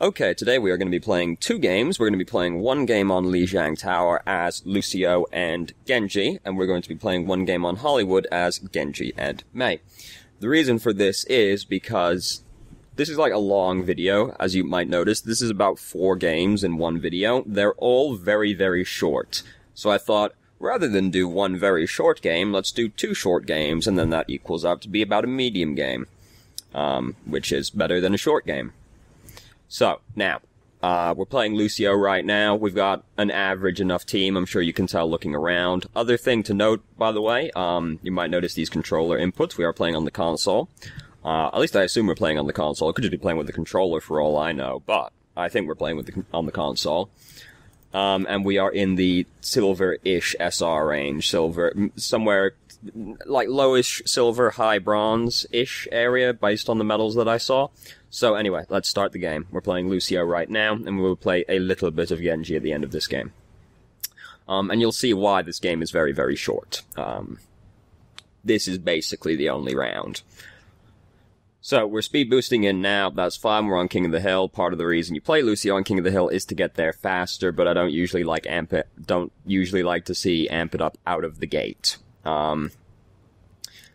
Okay, today we are going to be playing two games. We're going to be playing one game on Lijiang Tower as Lucio and Genji, and we're going to be playing one game on Hollywood as Genji and Mei. The reason for this is because this is like a long video, as you might notice. This is about 4 games in one video. They're all very, very short. So I thought, rather than do one very short game, let's do 2 short games, and then that equals out to be about a medium game, which is better than a short game. So, now, we're playing Lucio right now. We've got an average enough team, I'm sure you can tell looking around. Other thing to note, by the way, you might notice these controller inputs. We are playing on the console. At least I assume we're playing on the console. I could just be playing with the controller for all I know, but I think we're playing with on the console. And we are in the silver-ish SR range. Silver, somewhere like lowish silver, high bronze-ish area based on the medals that I saw. So anyway, let's start the game. We're playing Lucio right now, and we will play a little bit of Genji at the end of this game. And you'll see why this game is very, very short. This is basically the only round. So, we're speed boosting in now, that's fine, we're on King of the Hill. Part of the reason you play Lucio on King of the Hill is to get there faster, but I don't usually like to see amp it up out of the gate.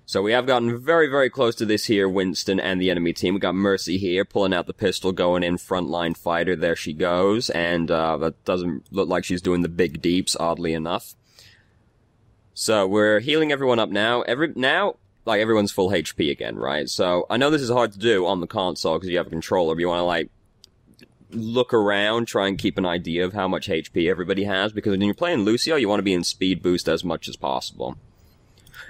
So we have gotten very, very close to this here, Winston and the enemy team. We got Mercy here, pulling out the pistol, going in, frontline fighter, there she goes, and that doesn't look like she's doing the big deeps, oddly enough. So, we're healing everyone up now. Like, everyone's full HP again, right? So, I know this is hard to do on the console because you have a controller, but you want to, like, look around, try and keep an idea of how much HP everybody has, because when you're playing Lucio, you want to be in speed boost as much as possible.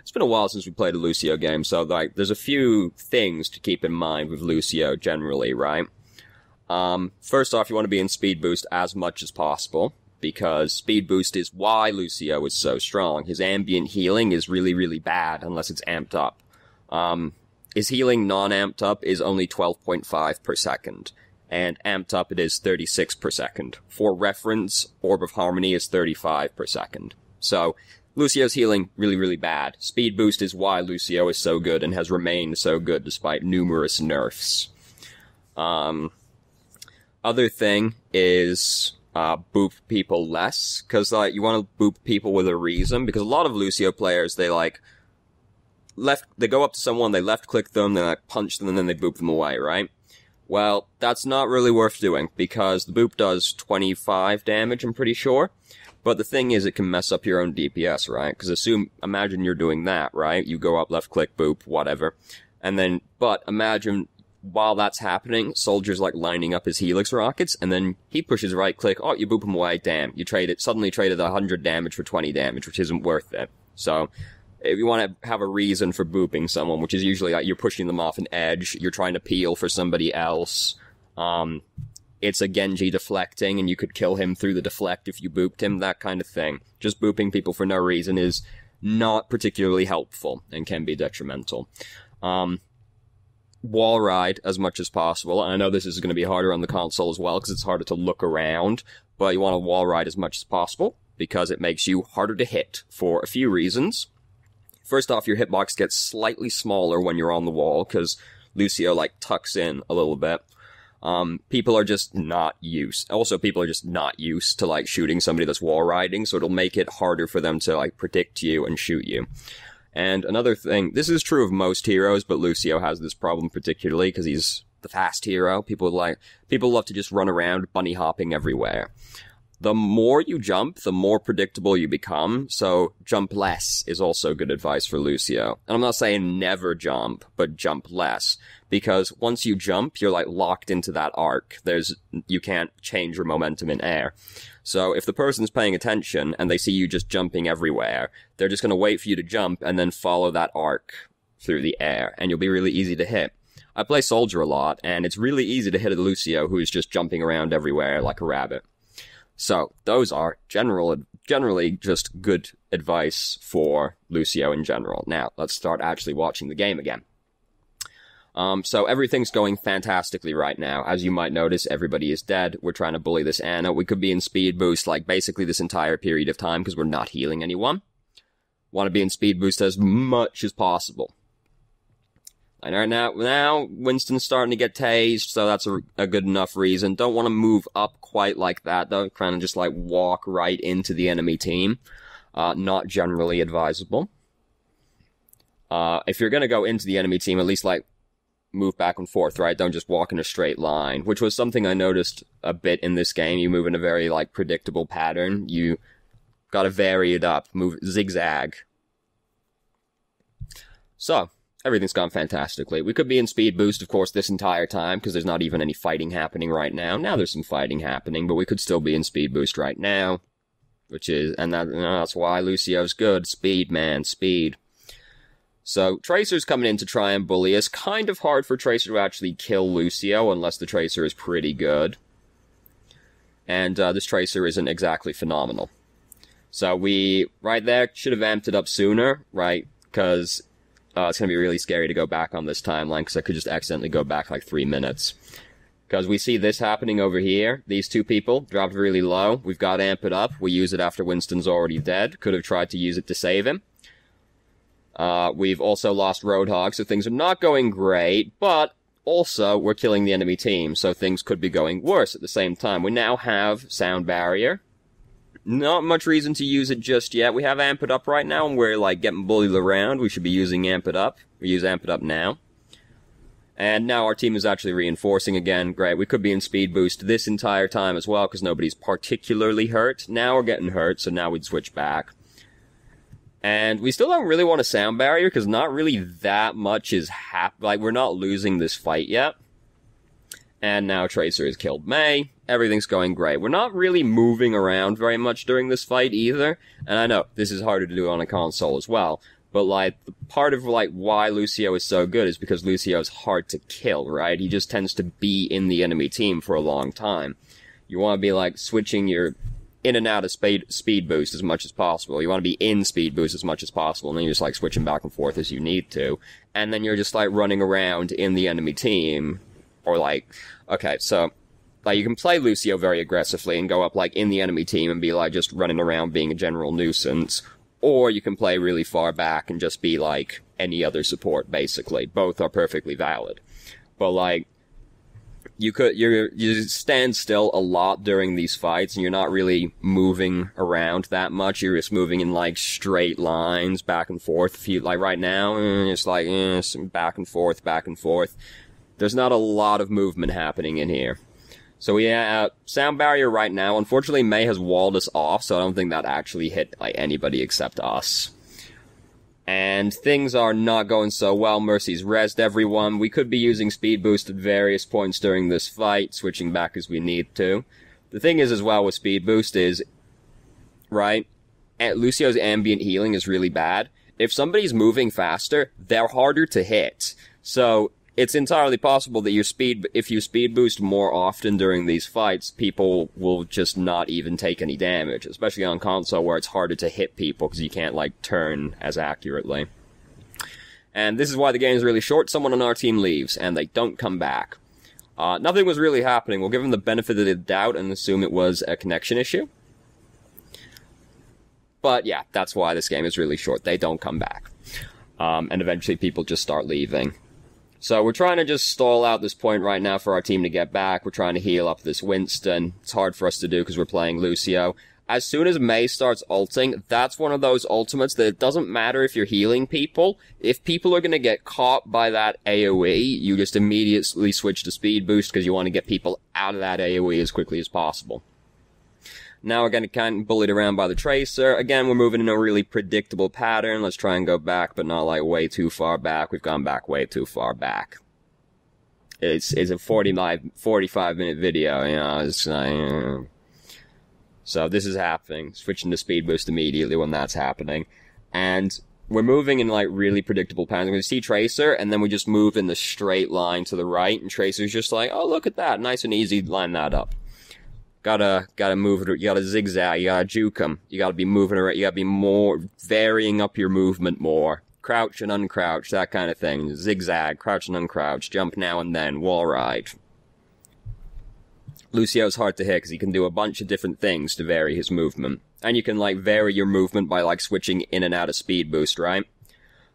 It's been a while since we played a Lucio game, so, like, there's a few things to keep in mind with Lucio generally, right? First off, you want to be in speed boost as much as possible, because speed boost is why Lucio is so strong. His ambient healing is really, really bad unless it's amped up. His healing non-amped up is only 12.5 per second, and amped up it is 36 per second. For reference, Orb of Harmony is 35 per second. So, Lucio's healing really, really bad. Speed boost is why Lucio is so good and has remained so good despite numerous nerfs. Other thing is boop people less, because like you want to boop people with a reason, because a lot of Lucio players, they go up to someone, they left click them, they like punch them, and then they boop them away, right? Well, that's not really worth doing, because the boop does 25 damage, I'm pretty sure, but the thing is it can mess up your own DPS, right? Because imagine you're doing that, right? You go up, left click, boop, whatever, and then, but imagine while that's happening, Soldier's like lining up his Helix rockets, and then he pushes right click, oh, you boop him away, damn, you suddenly traded 100 damage for 20 damage, which isn't worth it. So, if you want to have a reason for booping someone, which is usually like you're pushing them off an edge, you're trying to peel for somebody else, it's a Genji deflecting, and you could kill him through the deflect if you booped him, that kind of thing. Just booping people for no reason is not particularly helpful, and can be detrimental. Wall ride as much as possible, and I know this is going to be harder on the console as well, because it's harder to look around, but you want to wall ride as much as possible, because it makes you harder to hit, for a few reasons. First off, your hitbox gets slightly smaller when you're on the wall, because Lucio, like, tucks in a little bit. People are just not used to, like, shooting somebody that's wall riding, so it'll make it harder for them to, like, predict you and shoot you. And another thing, this is true of most heroes, but Lucio has this problem particularly, because he's the fast hero. People love to just run around bunny hopping everywhere. The more you jump, the more predictable you become, so jump less is also good advice for Lucio. And I'm not saying never jump, but jump less, because once you jump, you're like locked into that arc. You can't change your momentum in air. So if the person's paying attention and they see you just jumping everywhere, they're just going to wait for you to jump and then follow that arc through the air, and you'll be really easy to hit. I play Soldier a lot, and it's really easy to hit a Lucio who's just jumping around everywhere like a rabbit. So, those are generally just good advice for Lucio in general. Now, let's start actually watching the game again. So everything's going fantastically right now. As you might notice, everybody is dead. We're trying to bully this Ana. We could be in speed boost, like, basically this entire period of time, because we're not healing anyone. Want to be in speed boost as much as possible. And right now Winston's starting to get tased, so that's a good enough reason. Don't want to move up quite like that, though. Kind of just, like, walk right into the enemy team. Not generally advisable. If you're gonna go into the enemy team, at least, like, move back and forth, right? Don't just walk in a straight line, which was something I noticed a bit in this game. You move in a very, like, predictable pattern. You gotta vary it up. Move zigzag. So, everything's gone fantastically. We could be in speed boost, of course, this entire time, because there's not even any fighting happening right now. Now there's some fighting happening, but we could still be in speed boost right now. That's why Lucio's good. Speed, man, speed. So, Tracer's coming in to try and bully us. Kind of hard for Tracer to actually kill Lucio, unless the Tracer is pretty good. And this Tracer isn't exactly phenomenal. So we, right there, should have amped it up sooner, right? Because it's going to be really scary to go back on this timeline, because I could just accidentally go back like 3 minutes. Because we see this happening over here. These two people dropped really low. We've got to amp it up. We use it after Winston's already dead. Could have tried to use it to save him. We've also lost Roadhog, so things are not going great, but also we're killing the enemy team, so things could be going worse at the same time. We now have Sound Barrier. Not much reason to use it just yet. We have Amp It Up right now, and we're, like, getting bullied around. We should be using Amp It Up. We use Amp It Up now. And now our team is actually reinforcing again. Great. We could be in speed boost this entire time as well, because nobody's particularly hurt. Now we're getting hurt, so now we'd switch back. And we still don't really want a Sound Barrier, because not really that much is like, we're not losing this fight yet. And now Tracer has killed Mei. Everything's going great. We're not really moving around very much during this fight either. And I know, this is harder to do on a console as well. But, like, part of, like, why Lucio is so good is because Lucio is hard to kill, right? He just tends to be in the enemy team for a long time. You want to be, like, switching your in and out of speed boost as much as possible. You want to be in speed boost as much as possible, and then you're just, like, switching back and forth as you need to. And then you're just, like, running around in the enemy team. Or, like, okay, so, like, you can play Lucio very aggressively and go up, like, in the enemy team and be, like, just running around being a general nuisance. Or you can play really far back and just be, like, any other support, basically. Both are perfectly valid. But, like, you stand still a lot during these fights, and you're not really moving around that much. You're just moving in, like, straight lines, back and forth. If you, like, right now, it's like, back and forth, back and forth. There's not a lot of movement happening in here. So we have Sound Barrier right now. Unfortunately, Mei has walled us off, so I don't think that actually hit, like, anybody except us. And things are not going so well. Mercy's rezzed everyone. We could be using Speed Boost at various points during this fight, switching back as we need to. The thing is, as well, with Speed Boost is, right, Lucio's ambient healing is really bad. If somebody's moving faster, they're harder to hit. So it's entirely possible that if you speed boost more often during these fights, people will just not even take any damage, especially on console where it's harder to hit people because you can't, like, turn as accurately. And this is why the game is really short. Someone on our team leaves, and they don't come back. Nothing was really happening. We'll give them the benefit of the doubt and assume it was a connection issue. But yeah, that's why this game is really short. They don't come back. And eventually people just start leaving. So we're trying to just stall out this point right now for our team to get back. We're trying to heal up this Winston. It's hard for us to do because we're playing Lucio. As soon as Mei starts ulting, that's one of those ultimates that it doesn't matter if you're healing people. If people are going to get caught by that AoE, you just immediately switch to speed boost because you want to get people out of that AoE as quickly as possible. Now we're getting kind of bullied around by the Tracer. Again, we're moving in a really predictable pattern. Let's try and go back, but not, like, way too far back. We've gone back way too far back. It's a 45-minute video, you know. So this is happening. Switching to speed boost immediately when that's happening. And we're moving in, like, really predictable patterns. We see Tracer, and then we just move in the straight line to the right, and Tracer's just like, oh, look at that. Nice and easy, line that up. Gotta move it, you gotta zigzag, you gotta juke them, you gotta be moving around, you gotta be more, varying up your movement more. Crouch and uncrouch, that kind of thing. Zigzag, crouch and uncrouch, jump now and then, wall ride. Lucio's hard to hit because he can do a bunch of different things to vary his movement. And you can, like, vary your movement by, like, switching in and out of speed boost, right?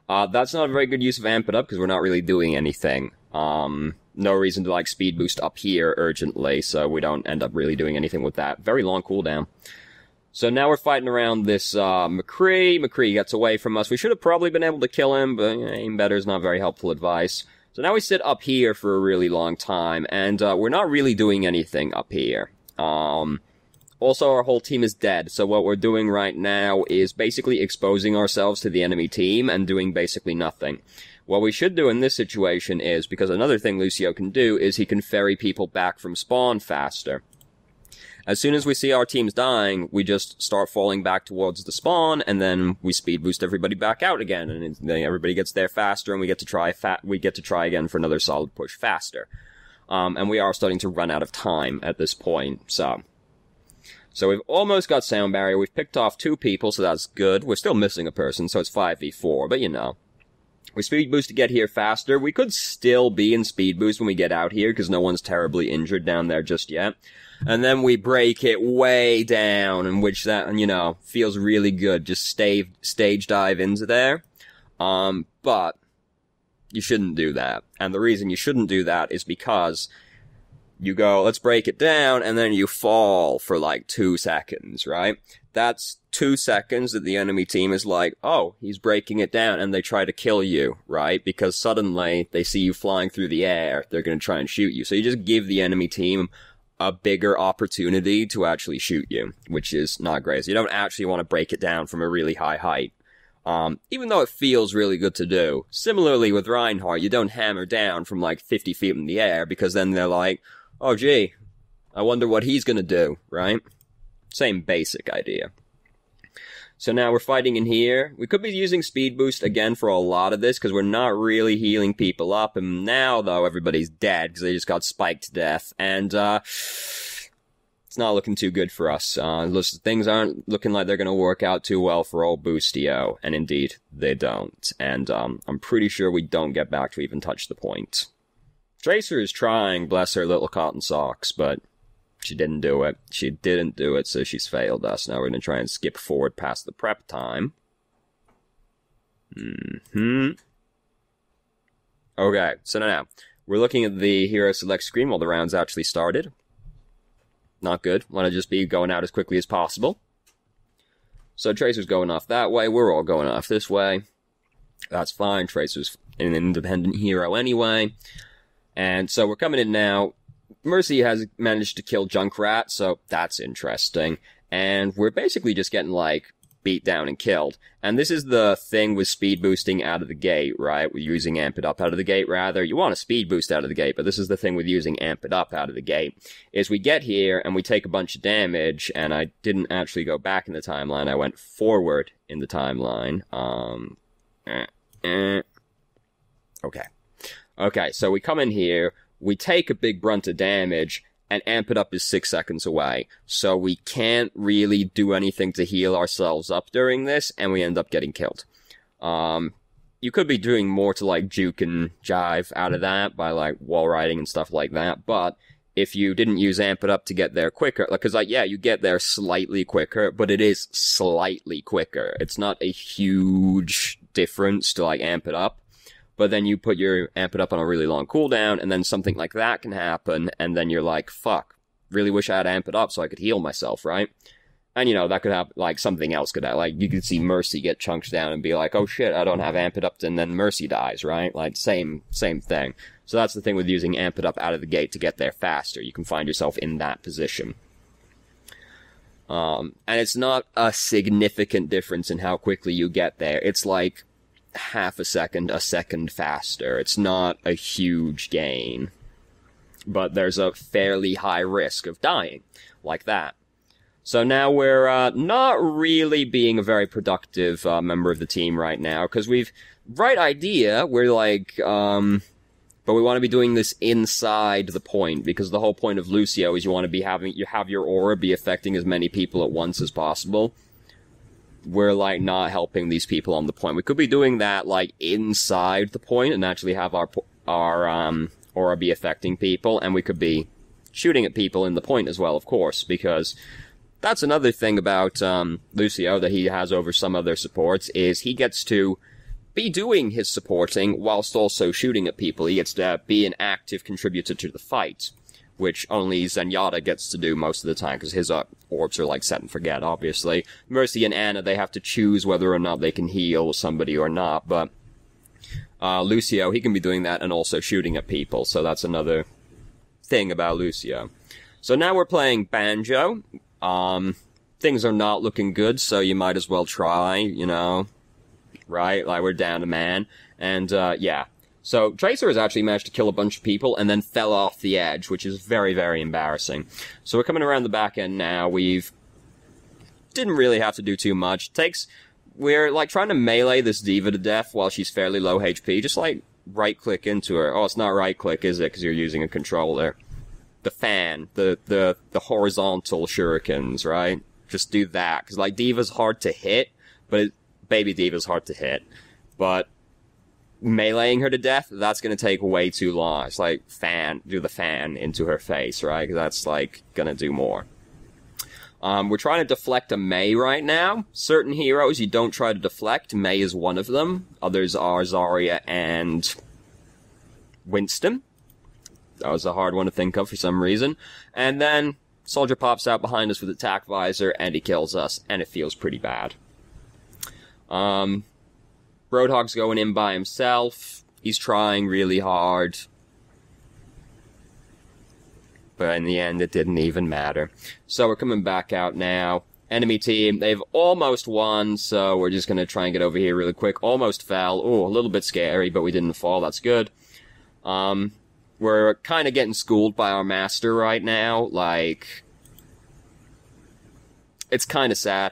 That's not a very good use of Amp It Up, because we're not really doing anything. No reason to, like, speed boost up here urgently, so we don't end up really doing anything with that. Very long cooldown. So now we're fighting around this, McCree. McCree gets away from us. We should have probably been able to kill him, but aim better is not very helpful advice. So now we sit up here for a really long time, and, we're not really doing anything up here. Also, our whole team is dead, so what we're doing right now is basically exposing ourselves to the enemy team and doing basically nothing. What we should do in this situation is, because another thing Lucio can do is he can ferry people back from spawn faster. As soon as we see our teams dying, we just start falling back towards the spawn, and then we speed boost everybody back out again, and then everybody gets there faster, and we get to try again for another solid push faster. And we are starting to run out of time at this point, so we've almost got sound barrier. We've picked off 2 people, so that's good. We're still missing a person, so it's 5v4, but you know. We speed boost to get here faster. We could still be in speed boost when we get out here, because no one's terribly injured down there just yet. And then we break it way down, in which that, you know, feels really good. Just stage dive into there. But you shouldn't do that. And the reason you shouldn't do that is because you go, let's break it down, and then you fall for like 2 seconds, right? That's 2 seconds that the enemy team is like, oh, he's breaking it down, and they try to kill you, right? Because suddenly they see you flying through the air, they're gonna try and shoot you. So you just give the enemy team a bigger opportunity to actually shoot you, which is not great. So you don't actually want to break it down from a really high height. Even though it feels really good to do. Similarly with Reinhardt, you don't hammer down from like 50 feet in the air, because then they're like, oh gee, I wonder what he's gonna do, right? Same basic idea. So now we're fighting in here. We could be using speed boost again for a lot of this, because we're not really healing people up. And now, though, everybody's dead, because they just got spiked to death. And, it's not looking too good for us. Things aren't looking like they're gonna work out too well for old Boostio. And indeed, they don't. And, I'm pretty sure we don't get back to even touch the point. Tracer is trying, bless her little cotton socks, but she didn't do it. She didn't do it, so she's failed us. Now we're gonna try and skip forward past the prep time. Okay, so now, we're looking at the hero select screen while the round's actually started. Not good. Want to just be going out as quickly as possible. So Tracer's going off that way, we're all going off this way. That's fine, Tracer's an independent hero anyway. And so we're coming in now. Mercy has managed to kill Junkrat, so that's interesting. And we're basically just getting, like, beat down and killed. And this is the thing with speed boosting out of the gate, right? We're using Amp It Up out of the gate, rather. You want to speed boost out of the gate, but this is the thing with using Amp It Up out of the gate. Is we get here, and we take a bunch of damage, and I didn't actually go back in the timeline. I went forward in the timeline. Okay, so we come in here, we take a big brunt of damage, and Amp It Up is 6 seconds away. So we can't really do anything to heal ourselves up during this, and we end up getting killed. You could be doing more to, like, juke and jive out of that by, like, wall riding and stuff like that, but if you didn't use Amp It Up to get there quicker, like, cause, like, yeah, you get there slightly quicker, but it is slightly quicker. It's not a huge difference to, like, Amp It Up. But then you put your Amp It Up on a really long cooldown, and then something like that can happen, and then you're like, fuck, really wish I had Amp It Up so I could heal myself, right? And, you know, that could happen, like, something else could happen. Like, you could see Mercy get chunked down and be like, oh shit, I don't have Amp It Up, and then Mercy dies, right? Like, same thing. So that's the thing with using Amp It Up out of the gate to get there faster. You can find yourself in that position. And it's not a significant difference in how quickly you get there. It's like half a second faster. It's not a huge gain. But there's a fairly high risk of dying, like that. So now we're not really being a very productive member of the team right now, because we've, right idea, we're like, but we want to be doing this inside the point, because the whole point of Lucio is you have your aura be affecting as many people at once as possible. We're, like, not helping these people on the point. We could be doing that, like, inside the point and actually have our aura be affecting people, and we could be shooting at people in the point as well, of course, because that's another thing about Lucio that he has over some other supports, is he gets to be doing his supporting whilst also shooting at people. He gets to be an active contributor to the fight, which only Zenyatta gets to do most of the time, because his orbs are like set and forget, obviously. Mercy and Ana, they have to choose whether or not they can heal somebody or not, but Lucio, he can be doing that and also shooting at people, so that's another thing about Lucio. So now we're playing Banjo. Things are not looking good, so you might as well try, you know, right? Like, we're down a man, and, yeah. So, Tracer has actually managed to kill a bunch of people and then fell off the edge, which is very, very embarrassing. So we're coming around the back end now. Didn't really have to do too much. We're, like, trying to melee this diva to death while she's fairly low HP. Just, like, right-click into her. Oh, it's not right-click, is it? Because you're using a controller. The fan. The horizontal shurikens, right? Just do that. Because, like, diva's hard to hit, but baby diva's hard to hit. But meleeing her to death, that's gonna take way too long. It's like, do the fan into her face, right? Because that's, like, gonna do more. We're trying to deflect a Mei right now. Certain heroes you don't try to deflect. Mei is one of them. Others are Zarya and Winston. That was a hard one to think of for some reason. And then Soldier pops out behind us with attack visor, and he kills us, and it feels pretty bad. Roadhog's going in by himself. He's trying really hard. But in the end, it didn't even matter. So we're coming back out now. Enemy team, they've almost won, so we're just gonna try and get over here really quick. Almost fell. Ooh, a little bit scary, but we didn't fall. That's good. We're kind of getting schooled by our master right now. Like, it's kind of sad.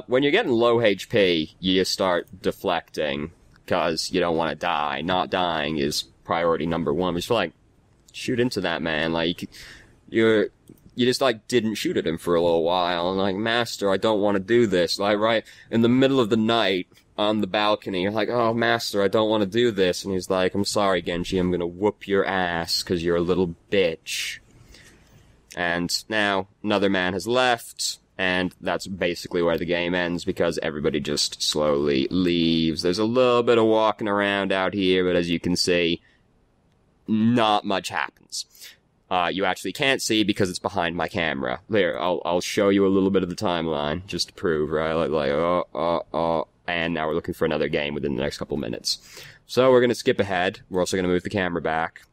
When you're getting low HP, you start deflecting, because you don't want to die. Not dying is priority number one. Just like, shoot into that man. Like, you just, like, didn't shoot at him for a little while. And like, master, I don't want to do this. Like, right in the middle of the night, on the balcony, you're like, oh, master, I don't want to do this. And he's like, I'm sorry, Genji, I'm gonna whoop your ass, because you're a little bitch. And now, another man has left. And that's basically where the game ends, because everybody just slowly leaves. There's a little bit of walking around out here, but as you can see, not much happens. You actually can't see because it's behind my camera. There, I'll show you a little bit of the timeline, just to prove, right? And now we're looking for another game within the next couple minutes. So we're gonna skip ahead. We're also gonna move the camera back.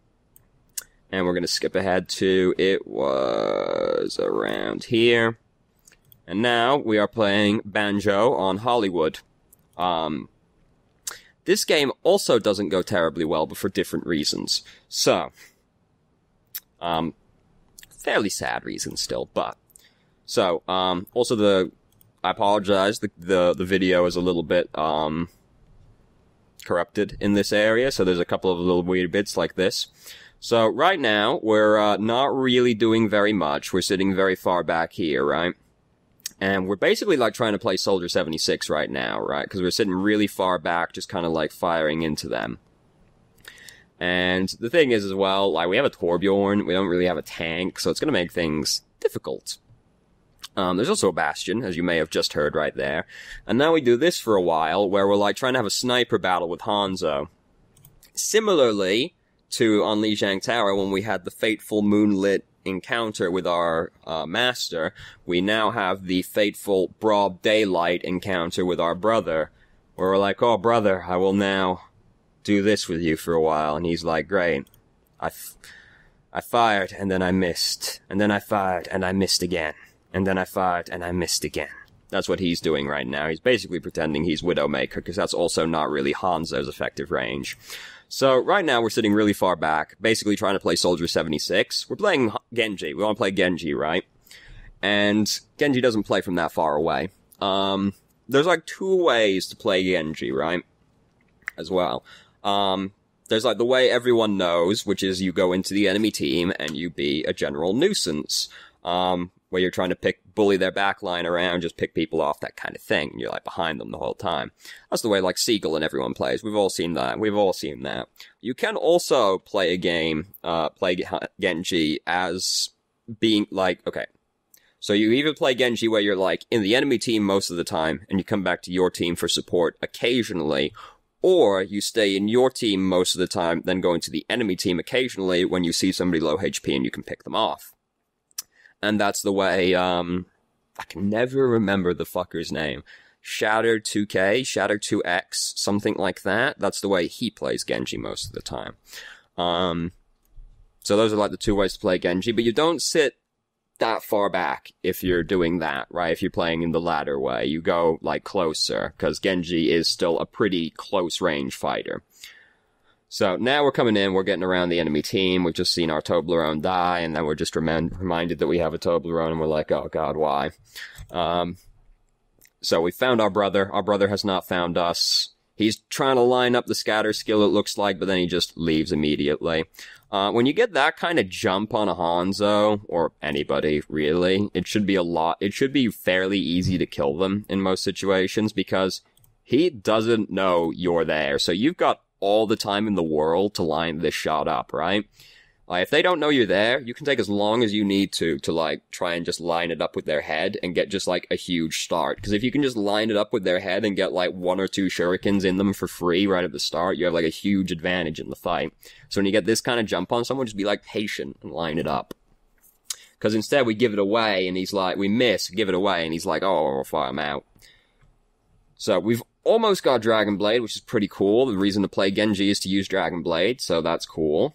And we're gonna skip ahead to, it was around here. And now we are playing Banjo on Hollywood. This game also doesn't go terribly well, but for different reasons. So, fairly sad reasons still, but. So, also I apologize, the video is a little bit, corrupted in this area, so there's a couple of little weird bits like this. So, right now, we're, not really doing very much. We're sitting very far back here, right? And we're basically, like, trying to play Soldier 76 right now, right? Because we're sitting really far back, just kind of, like, firing into them. And the thing is, as well, like, we have a Torbjorn, we don't really have a tank, so it's gonna make things difficult. There's also a Bastion, as you may have just heard right there. And now we do this for a while, where we're, like, trying to have a sniper battle with Hanzo. Similarly to on Lijiang Tower, when we had the fateful moonlit encounter with our master, we now have the fateful broad daylight encounter with our brother, where we're like, oh, brother, I will now do this with you for a while. And he's like, great. I fired, and then I missed. And then I fired, and I missed again. And then I fired, and I missed again. That's what he's doing right now. He's basically pretending he's Widowmaker, because that's also not really Hanzo's effective range. So, right now, we're sitting really far back, basically trying to play Soldier 76. We're playing Genji. We want to play Genji, right? And Genji doesn't play from that far away. There's, like, 2 ways to play Genji, right? As well. There's, like, the way everyone knows, which is you go into the enemy team and you be a general nuisance. Where you're trying to bully their backline around, just pick people off, that kind of thing. And you're, like, behind them the whole time. That's the way, like, Seagull and everyone plays. We've all seen that. You can also play a game, play Genji as being, like, okay. So you either play Genji where you're, like, in the enemy team most of the time, and you come back to your team for support occasionally, Or you stay in your team most of the time, then go into the enemy team occasionally when you see somebody low HP and you can pick them off. And that's the way, I can never remember the fucker's name. Shatter2K, Shatter2X, something like that. That's the way he plays Genji most of the time. So those are like the two ways to play Genji, but you don't sit that far back if you're doing that, right? If you're playing in the latter way, you go like closer, because Genji is still a pretty close range fighter. So now we're coming in, we're getting around the enemy team, we've just seen our Toblerone die, and then we're just reminded that we have a Toblerone, and we're like, oh god, why? So we found our brother has not found us. He's trying to line up the scatter skill, it looks like, but then he just leaves immediately. When you get that kind of jump on a Hanzo, or anybody, really, it should be fairly easy to kill them in most situations, because he doesn't know you're there, so you've got all the time in the world to line this shot up, right? If they don't know you're there, you can take as long as you need to like, try and just line it up with their head and get just, like, a huge start. Because if you can just line it up with their head and get, like, 1 or 2 shurikens in them for free right at the start, you have, like, a huge advantage in the fight. So when you get this kind of jump on someone, just be, like, patient and line it up. Because instead we give it away, and he's like, we miss, give it away, and he's like, oh, fuck, I'm out. So we've almost got Dragon Blade, which is pretty cool. The reason to play Genji is to use Dragon Blade, so that's cool.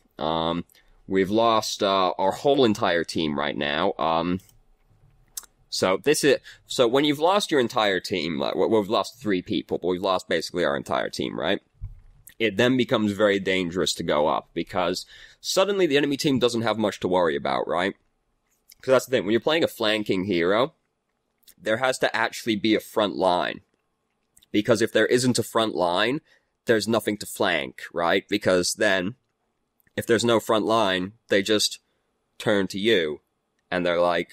We've lost our whole entire team right now. So when you've lost your entire team, like, we've lost 3 people, but we've lost basically our entire team, right? It then becomes very dangerous to go up, because suddenly the enemy team doesn't have much to worry about, right? Because that's the thing, when you're playing a flanking hero, there has to actually be a front line. Because if there isn't a front line, there's nothing to flank, right? Because then, if there's no front line, they just turn to you, and they're like,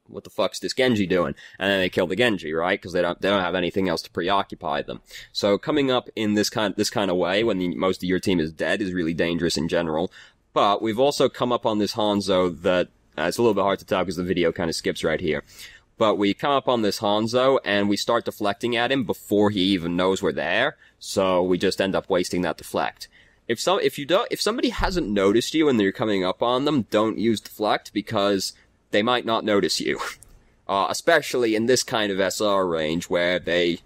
what the fuck's this Genji doing? And then they kill the Genji, right? Because they don't have anything else to preoccupy them. So coming up in this kind of way, when most of your team is dead, is really dangerous in general. But we've also come up on this Hanzo that, it's a little bit hard to tell because the video kind of skips right here. But we come up on this Hanzo, and we start deflecting at him before he even knows we're there, so we just end up wasting that deflect. If somebody hasn't noticed you and you're coming up on them, don't use deflect, because they might not notice you. Especially in this kind of SR range where they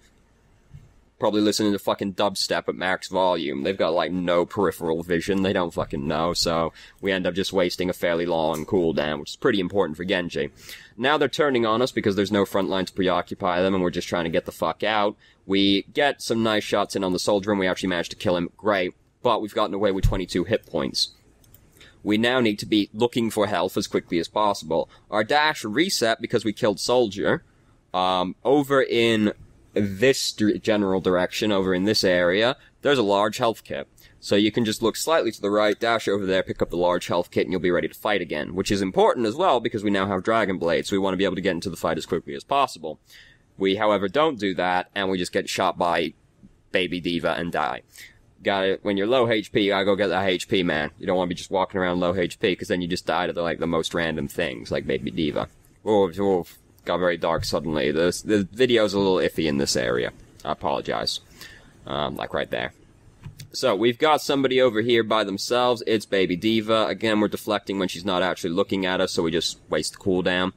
probably listen to fucking dubstep at max volume. They've got, like, no peripheral vision. They don't fucking know, so we end up just wasting a fairly long cooldown, which is pretty important for Genji. Now they're turning on us because there's no front line to preoccupy them, and we're just trying to get the fuck out. We get some nice shots in on the soldier, and we actually managed to kill him. Great. But we've gotten away with 22 hit points. We now need to be looking for health as quickly as possible. Our dash reset because we killed soldier. Over in this general direction, over in this area, there's a large health kit. So you can just look slightly to the right, dash over there, pick up the large health kit, and you'll be ready to fight again. Which is important as well, because we now have Dragon Blade, so we want to be able to get into the fight as quickly as possible. We, however, don't do that, and we just get shot by Baby D.Va and die. When you're low HP, you gotta go get that HP, man. You don't want to be just walking around low HP, because then you just die to the most random things, like Baby D.Va. Oh, got very dark suddenly. The video's a little iffy in this area. I apologize. Like right there. So, we've got somebody over here by themselves. It's Baby D.Va. Again, we're deflecting when she's not actually looking at us, so we just waste the cooldown.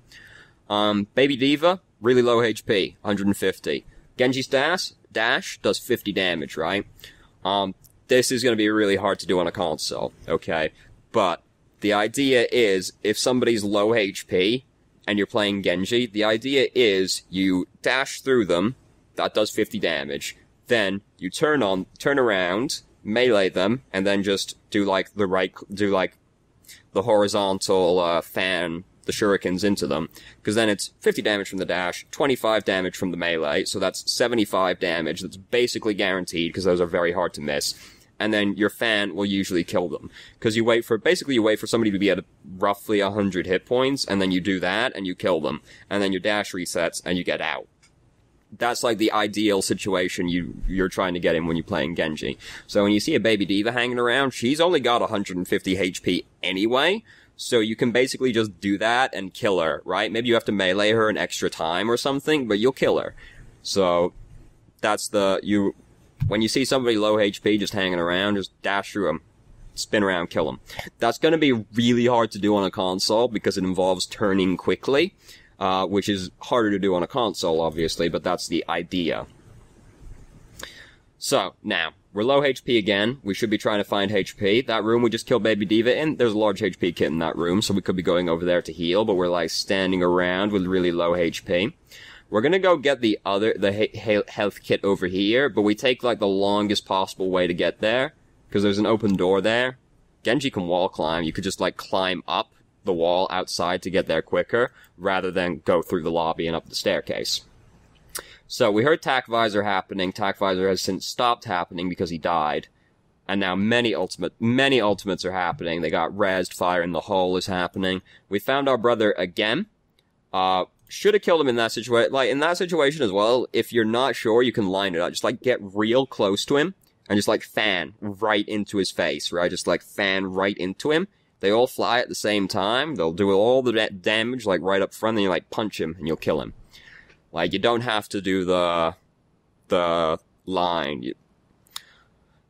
Baby D.Va, really low HP, 150. Genji's dash does 50 damage, right? This is going to be really hard to do on a console, okay? But the idea is, if somebody's low HP and you're playing Genji, the idea is you dash through them, that does 50 damage, then you turn around, melee them, and then just do the horizontal, fan the shurikens into them, because then it's 50 damage from the dash, 25 damage from the melee, so that's 75 damage, that's basically guaranteed, because those are very hard to miss. And then your fan will usually kill them. Because you wait for somebody to be at roughly 100 hit points, and then you do that, and you kill them. And then your dash resets, and you get out. That's like the ideal situation you're trying to get in when you're playing Genji. So when you see a Baby D.Va hanging around, she's only got 150 HP anyway, so you can basically just do that and kill her, right? Maybe you have to melee her an extra time or something, but you'll kill her. So, that's When you see somebody low HP just hanging around, just dash through them. Spin around, kill them. That's going to be really hard to do on a console because it involves turning quickly, which is harder to do on a console, obviously, but that's the idea. So, now, we're low HP again. We should be trying to find HP. That room we just killed Baby D.Va in, there's a large HP kit in that room, so we could be going over there to heal, but we're, like, standing around with really low HP. We're gonna go get the health kit over here, but we take, like, the longest possible way to get there, because there's an open door there. Genji can wall climb. You could just, like, climb up the wall outside to get there quicker, rather than go through the lobby and up the staircase. So, we heard Tac Visor happening. Tac Visor has since stopped happening because he died. And now many ultimates are happening. They got rezzed, Fire in the Hole is happening. We found our brother again. Should have killed him in that situation. Like, in that situation as well, if you're not sure, you can line it up. Just, like, get real close to him, and just, like, fan right into his face, right? Just, like, fan right into him. They all fly at the same time. They'll do all the damage, like, right up front, and you, like, punch him, and you'll kill him. Like, you don't have to do the line.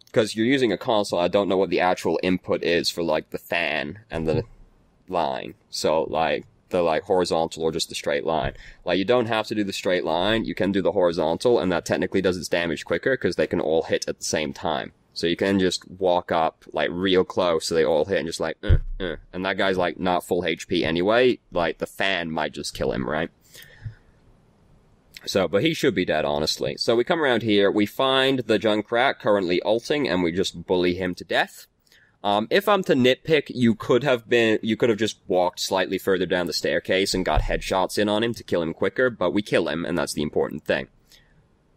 Because you're using a console, I don't know what the actual input is for, like, the fan and the line. So, like, the, like, horizontal or just the straight line. Like, you don't have to do the straight line, you can do the horizontal, and that technically does its damage quicker, because they can all hit at the same time. So you can just walk up, like, real close, so they all hit, and just like, And that guy's, like, not full HP anyway, like, the fan might just kill him, right? So, but he should be dead, honestly. So we come around here, we find the Junkrat currently ulting, and we just bully him to death. If I'm to nitpick, you could have just walked slightly further down the staircase and got headshots in on him to kill him quicker, but we kill him, and that's the important thing.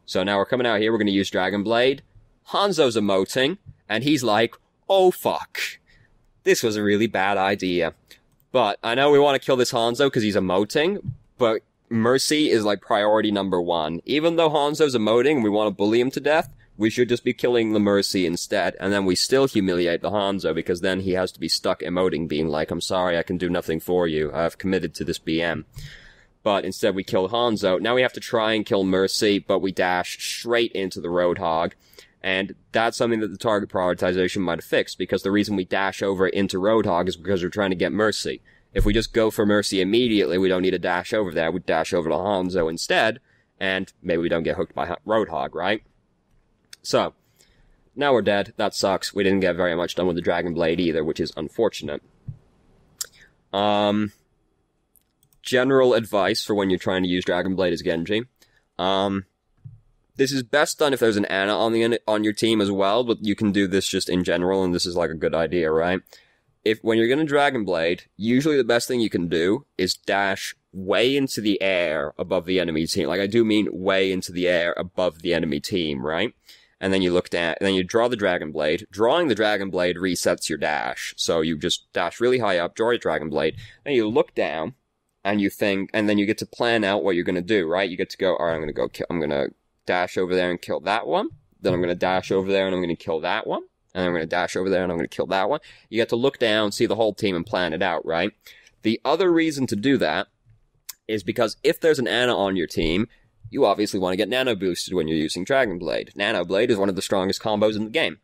So now we're coming out here, we're gonna use Dragon Blade. Hanzo's emoting, and he's like, oh fuck. This was a really bad idea. But I know we want to kill this Hanzo because he's emoting, but Mercy is like priority number 1. Even though Hanzo's emoting and we want to bully him to death, we should just be killing the Mercy instead, and then we still humiliate the Hanzo, because then he has to be stuck emoting, being like, I'm sorry, I can do nothing for you, I've committed to this BM. But instead we kill Hanzo. Now we have to try and kill Mercy, but we dash straight into the Roadhog, and that's something that the target prioritization might have fixed, because the reason we dash over into Roadhog is because we're trying to get Mercy. If we just go for Mercy immediately, we don't need to dash over there, we dash over to Hanzo instead, and maybe we don't get hooked by Roadhog, right? So, now we're dead. That sucks. We didn't get very much done with the Dragon Blade either, which is unfortunate. General advice for when you're trying to use Dragon Blade as Genji. This is best done if there's an Ana on your team as well, but you can do this just in general, and this is like a good idea, right? When you're gonna Dragon Blade, usually the best thing you can do is dash way into the air above the enemy team. Like, I do mean way into the air above the enemy team, right? And then you look down, and then you draw the Dragon Blade. Drawing the Dragon Blade resets your dash. So you just dash really high up, draw your Dragon Blade, and you look down, and you think, and then you get to plan out what you're gonna do, right? You get to go, alright, I'm gonna dash over there and kill that one. Then I'm gonna dash over there and I'm gonna kill that one. And I'm gonna dash over there and I'm gonna kill that one. You get to look down, see the whole team, and plan it out, right? The other reason to do that is because if there's an Ana on your team, you obviously want to get nano boosted when you're using Dragon Blade. Nano Blade is one of the strongest combos in the game.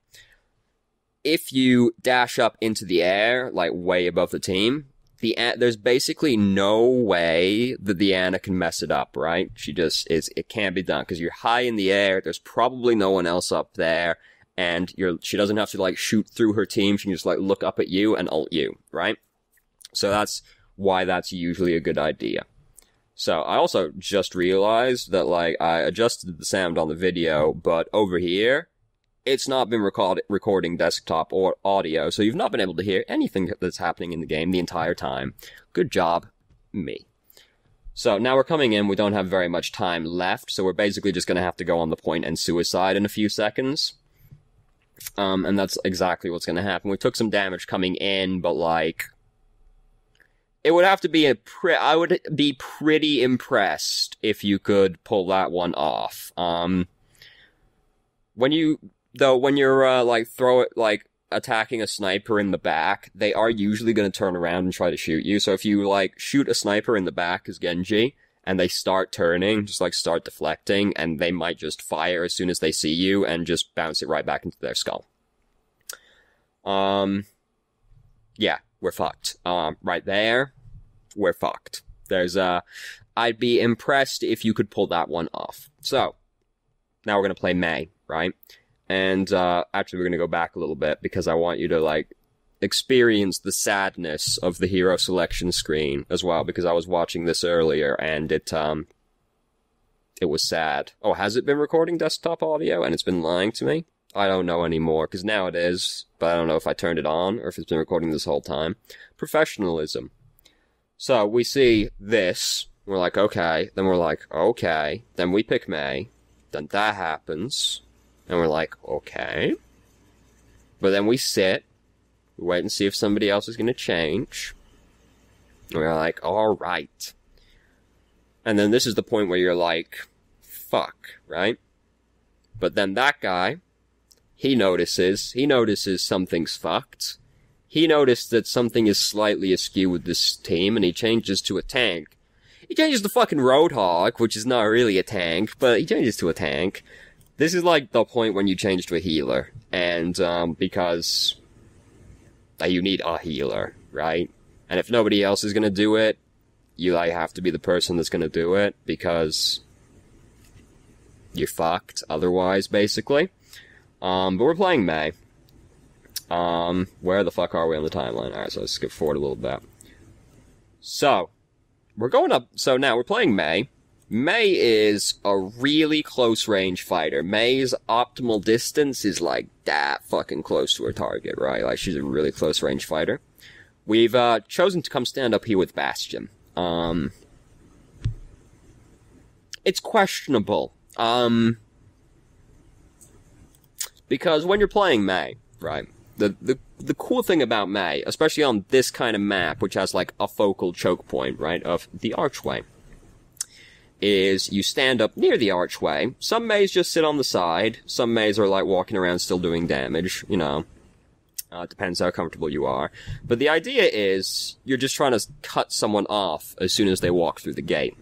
If you dash up into the air, like way above the team, there's basically no way that the Ana can mess it up, right? It can't be done, because you're high in the air, there's probably no one else up there, and she doesn't have to, like, shoot through her team, she can just, like, look up at you and ult you, right? So that's why that's usually a good idea. So, I also just realized that, like, I adjusted the sound on the video, but over here, it's not been recording desktop or audio, so you've not been able to hear anything that's happening in the game the entire time. Good job, me. So, now we're coming in, we don't have very much time left, so we're basically just gonna have to go on the point and suicide in a few seconds. And that's exactly what's gonna happen. We took some damage coming in, but, like, it would have to be I would be pretty impressed if you could pull that one off. When you're, like, attacking a sniper in the back, they are usually gonna turn around and try to shoot you. So if you, like, shoot a sniper in the back as Genji, and they start turning, just like start deflecting, and they might just fire as soon as they see you and just bounce it right back into their skull. Yeah, we're fucked. Right there, we're fucked. I'd be impressed if you could pull that one off. So, now we're gonna play Mei, right? And, actually we're gonna go back a little bit, because I want you to, like, experience the sadness of the hero selection screen as well, because I was watching this earlier, and it was sad. Oh, has it been recording desktop audio, and it's been lying to me? I don't know anymore, because now it is, but I don't know if I turned it on, or if it's been recording this whole time. Professionalism. So, we see this, we're like, okay, then we're like, okay, then we pick Mei, then that happens, and we're like, okay. But then we sit, we wait and see if somebody else is going to change. And we're like, alright. And then this is the point where you're like, fuck, right? But then that guy, he notices something's fucked. He noticed that something is slightly askew with this team, and he changes to a tank. He changes to fucking Roadhog, which is not really a tank, but he changes to a tank. This is like the point when you change to a healer, and, because you need a healer, right? And if nobody else is gonna do it, you, like, have to be the person that's gonna do it, because you're fucked otherwise, basically. But we're playing Mei. Where the fuck are we on the timeline? Alright, so let's skip forward a little bit. So, we're going up, so now we're playing Mei. Mei is a really close-range fighter. Mei's optimal distance is, like, that fucking close to her target, right? Like, she's a really close-range fighter. We've, chosen to come stand up here with Bastion. It's questionable. Because when you're playing Mei, right, the cool thing about Mei, especially on this kind of map, which has, like, a focal choke point, right, of the archway, is you stand up near the archway. Some Meis just sit on the side. Some Meis are, like, walking around still doing damage, you know. Depends how comfortable you are. But the idea is, you're just trying to cut someone off as soon as they walk through the gate.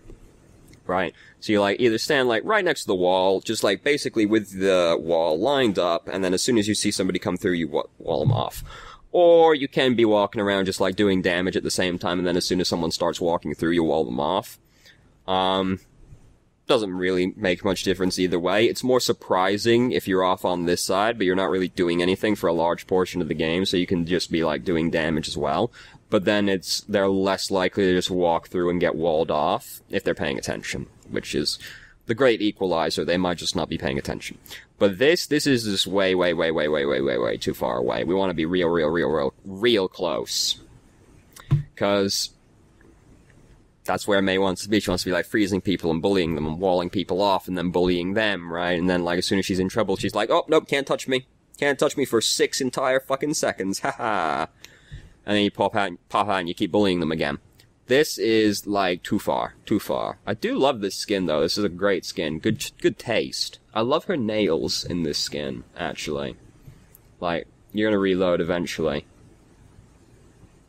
Right? So you, like, either stand, like, right next to the wall, just, like, basically with the wall lined up, and then as soon as you see somebody come through, you wall them off. Or you can be walking around just, like, doing damage at the same time, and then as soon as someone starts walking through, you wall them off. Doesn't really make much difference either way. It's more surprising if you're off on this side, but you're not really doing anything for a large portion of the game, so you can just be, like, doing damage as well. But then they're less likely to just walk through and get walled off if they're paying attention, which is the great equalizer. They might just not be paying attention. But this is just way too far away. We want to be real close. 'Cause that's where Mei wants to be. She wants to be, like, freezing people and bullying them and walling people off and then bullying them, right? And then, like, as soon as she's in trouble, she's like, oh, nope, can't touch me. Can't touch me for 6 entire fucking seconds. Haha. And then you pop out and you keep bullying them again. This is, like, too far. Too far. I do love this skin, though. This is a great skin. Good taste. I love her nails in this skin, actually. Like, you're gonna reload eventually.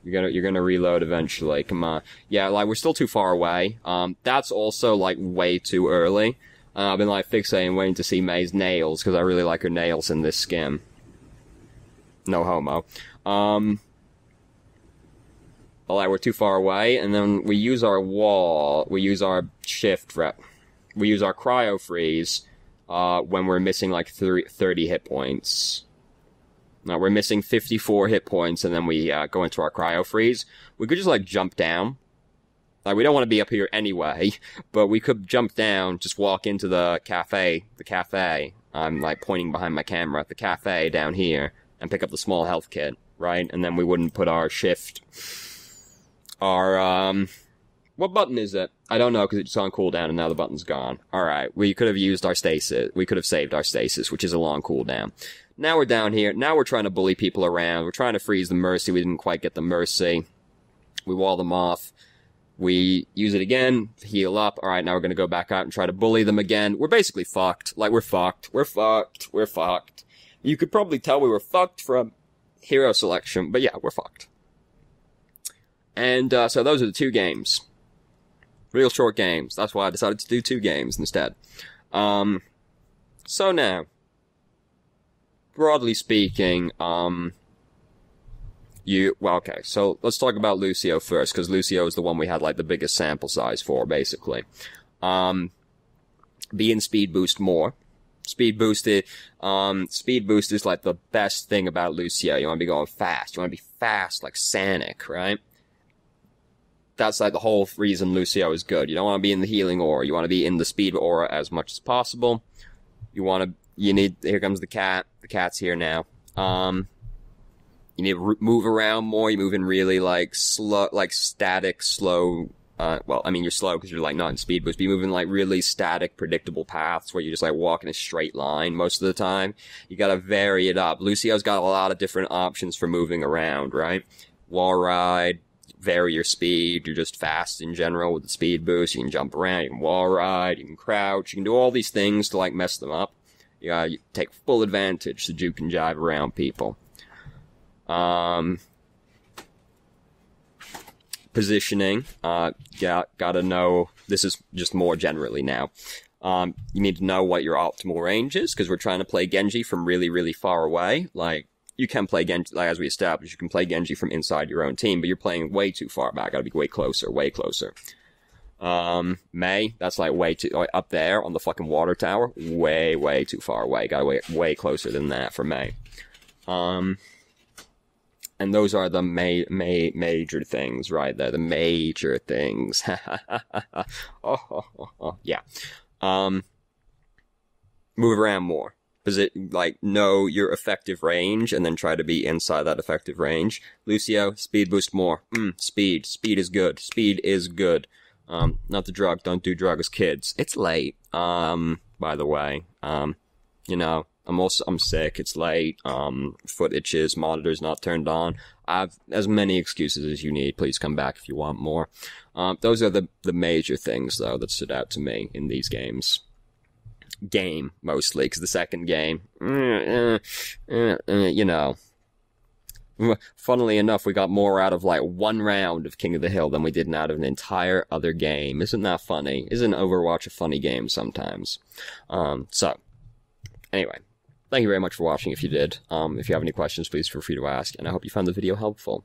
You're gonna reload eventually, come on. Yeah, like, we're still too far away. That's also, like, way too early. I've been, like, fixating waiting to see Mei's nails, because I really like her nails in this skin. No homo. But, like, we're too far away, and then we use our wall, we use our shift rep, we use our cryo freeze, when we're missing, like, 30 hit points. Now, we're missing 54 hit points, and then we go into our cryo freeze. We could just, like, jump down. Like, we don't want to be up here anyway, but we could jump down, just walk into the cafe. I'm, like, pointing behind my camera at the cafe down here, and pick up the small health kit, right? And then we wouldn't put our shift... What button is it? I don't know, because it's on cooldown, and now the button's gone. Alright, we could have used our stasis. We could have saved our stasis, which is a long cooldown. Now we're down here. Now we're trying to bully people around. We're trying to freeze the Mercy. We didn't quite get the Mercy. We wall them off. We use it again, heal up. Alright, now we're gonna go back out and try to bully them again. We're basically fucked. Like, we're fucked. We're fucked. We're fucked. You could probably tell we were fucked from hero selection, but yeah, we're fucked. And, so those are the two games. Real short games. That's why I decided to do 2 games instead. So now, broadly speaking, well, okay, so let's talk about Lucio first, because Lucio is the one we had, like, the biggest sample size for, basically. Be in speed boost more. Speed boost is like the best thing about Lucio. You want to be going fast. You want to be fast like Sonic, right? That's like the whole reason Lucio is good. You don't want to be in the healing aura. You want to be in the speed aura as much as possible. Here comes the cat. The cat's here now. You need to move around more. You move in really like slow, like static, slow. Well, I mean, you're slow because you're, like, not in speed boost, but you move in, like, really static, predictable paths where you just, like, walk in a straight line most of the time. You gotta vary it up. Lucio's got a lot of different options for moving around, right? Wall ride, vary your speed, you're just fast in general with the speed boost, you can jump around, you can wall ride, you can crouch, you can do all these things to, like, mess them up. You take full advantage to juke and jive around people. Positioning, gotta know, this is just more generally now. You need to know what your optimal range is, because we're trying to play Genji from really, really far away. Like, you can play Genji, like, as we established, you can play Genji from inside your own team, but you're playing way too far back. Gotta be way closer, way closer. Mei, that's like way too, like, up there on the fucking water tower, way, way too far away. Gotta way closer than that for Mei. And those are the major things, right there. The major things. Yeah. Move around more. Know your effective range, and then try to be inside that effective range. Lucio, speed boost more. Speed. Speed is good. Speed is good. Not the drug. Don't do drugs, kids. It's late. By the way. I'm sick, it's late, foot itches, monitor's not turned on. I've as many excuses as you need. Please come back if you want more. Those are the major things, though, that stood out to me in these games. Game, mostly, because the second game, funnily enough, we got more out of, like, 1 round of King of the Hill than we did out of an entire other game. Isn't that funny? Isn't Overwatch a funny game sometimes? Anyway. Thank you very much for watching if you did. If you have any questions, please feel free to ask, and I hope you found the video helpful.